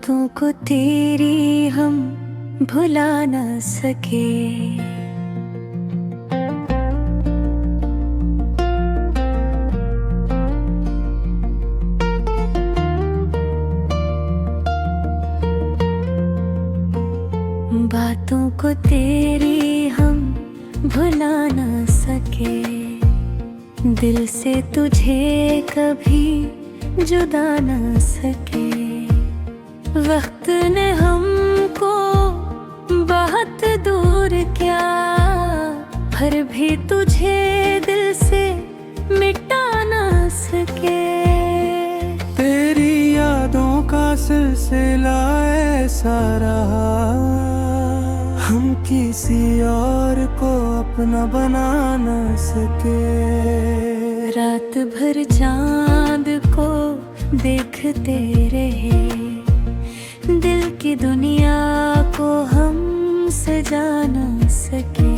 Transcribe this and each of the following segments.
बातों को तेरी हम भुला न सके। बातों को तेरी हम भुला न सके, दिल से तुझे कभी जुदा न सके। वक्त ने हमको बहुत दूर किया, फिर भी तुझे दिल से मिटा न सके। तेरी यादों का सिलसिला ऐसा रहा, हम किसी और को अपना बना न सके। रात भर चांद को देखते रहे, दिल की दुनिया को हम सजा न सके।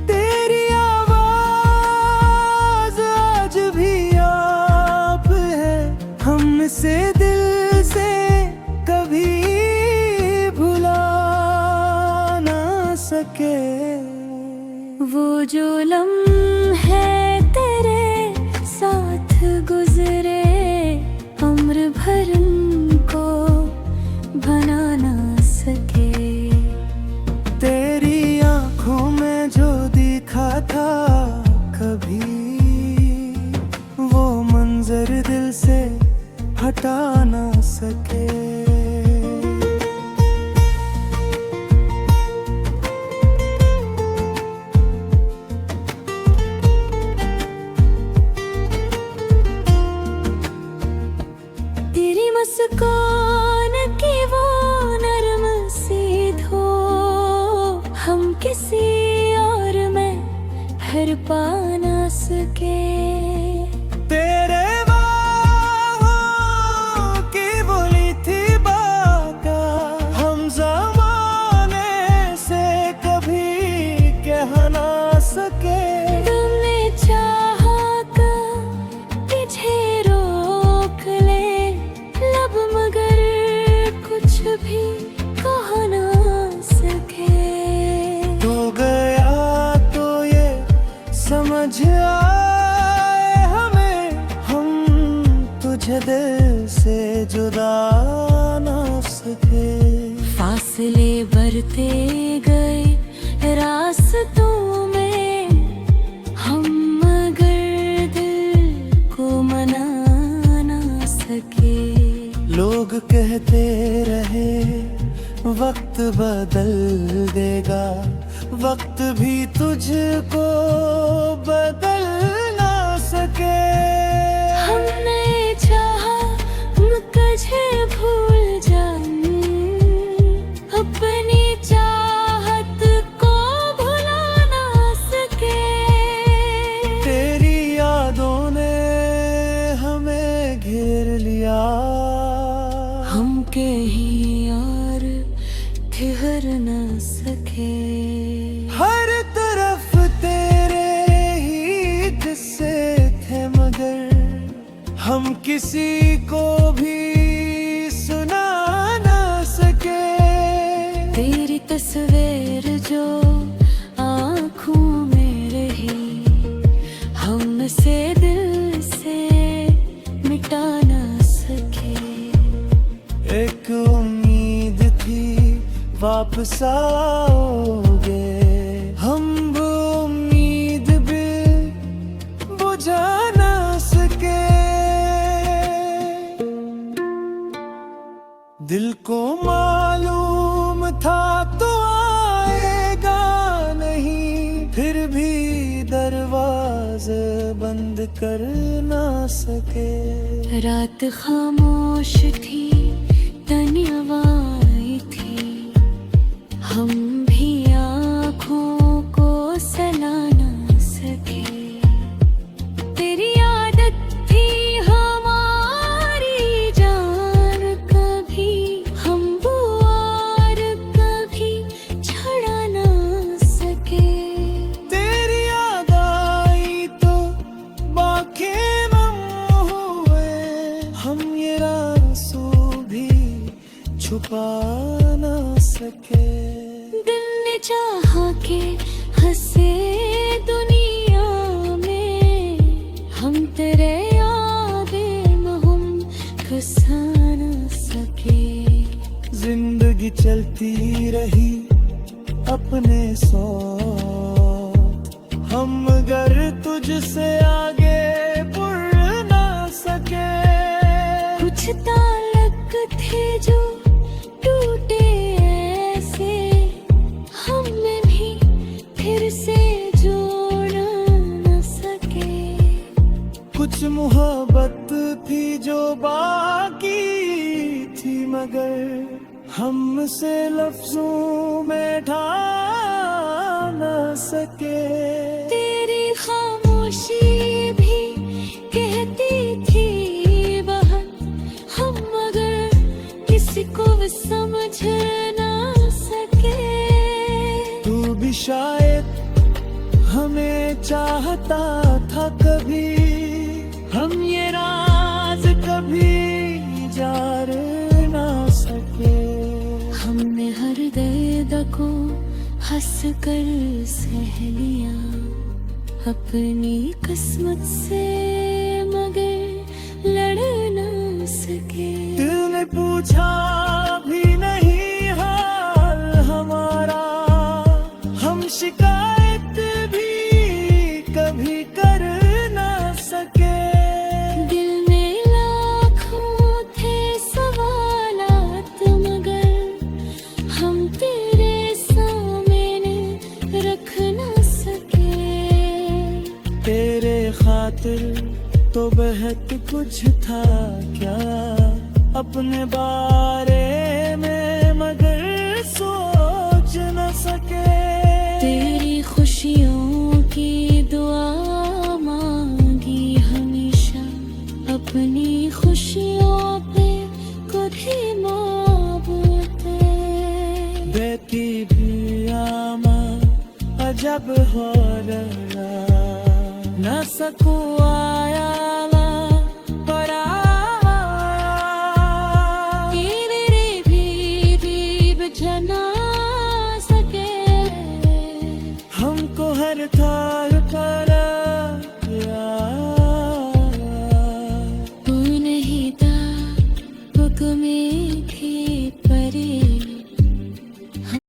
तेरी आवाज आज भी आप है, हमसे दिल से कभी भुला ना सके। वो जो लम्हे तेरे साथ गुजरे, उम्र भर उनको बना ना सके। तेरी आंखों में जो दिखा था कभी, वो मंजर दिल से हटा ना सके। तेरी मुस्कान की वो नरम सी धो, हम किसी और में फिर पा ना सके। तेरे बाहों की बोली थी बाका, हम ज़माने से कभी कह ना सके। तुमने चाहा का पीछे रोक ले लब, मगर कुछ भी कह ना सके। तो गया तो ये समझ आए हमें, हम तुझे दिल से जुदा ना सके। फासले बढ़ते गए रास्तों में, हम मगर दिल को मना ना सके। लोग कहते रहे वक्त बदल देगा, वक्त भी तुझको बदल ना सके। हमने चाहा तुझे भूल जाऊं, अपनी चाहत को भुला ना सके। तेरी यादों ने हमें घेर लिया, हम कहीं और ठहर न सके। हर तरफ तेरे ही किस्से थे, मगर हम किसी को भी सुना ना सके। तेरी तस्वीर जो आँखों में रही, हमसे दिल से मिटा ना सके। एक उम्मीद थी वापस आओगे, हम वो उम्मीद भी बुझा ना सके। दिल को मालूम था तो आएगा नहीं, फिर भी दरवाजे बंद कर ना सके। रात खामोश थी, तन्हाई थी, हम भी आँखों को सला ना सके। तेरी आदत थी हमारी जान, कभी हम वो और कभी छुड़ा ना सके। तेरी याद आई तो बाकी हम हुए, हम ये रासू भी छुपा ना सके। दिल ने चाहा के हंसे दुनिया में, हम तेरे यादें में हम फंसा ना सके। जिंदगी चलती रही अपने सौ, हम मगर तुझसे आगे बढ़ ना सके। कुछ ताल्लुक थे जो टूटे ऐसे, हमें भी फिर से जोड़ न सके। कुछ मोहब्बत थी जो बाकी थी मगर हमसे लफ्जों में ढा ना सके। तेरी खामोशी भी कहती थी बहुत, हम मगर किसी को भी समझ ना सके। तू भी शायद हमें चाहता था कभी, हम ये राज कभी जार ना सके। हमने हर दर्द को हंस कर सह लिया अपनी किस्मत से, मगर लड़ ना सके। दिल ने पूछा भी नहीं हाल हमारा, हम शिकायत भी कभी कर ना सके। दिल में लाखों थे सवालात, मगर हम तेरे सामने रख ना सके। तेरे खातिर तो बहुत कुछ था क्या अपने बारे में, मगर सोच न सके। तेरी खुशियों की दुआ मांगी हमेशा, अपनी खुशियों पे खुद ही माबूते। बेटी भी आमा अजब हो रहा, न सकूं आया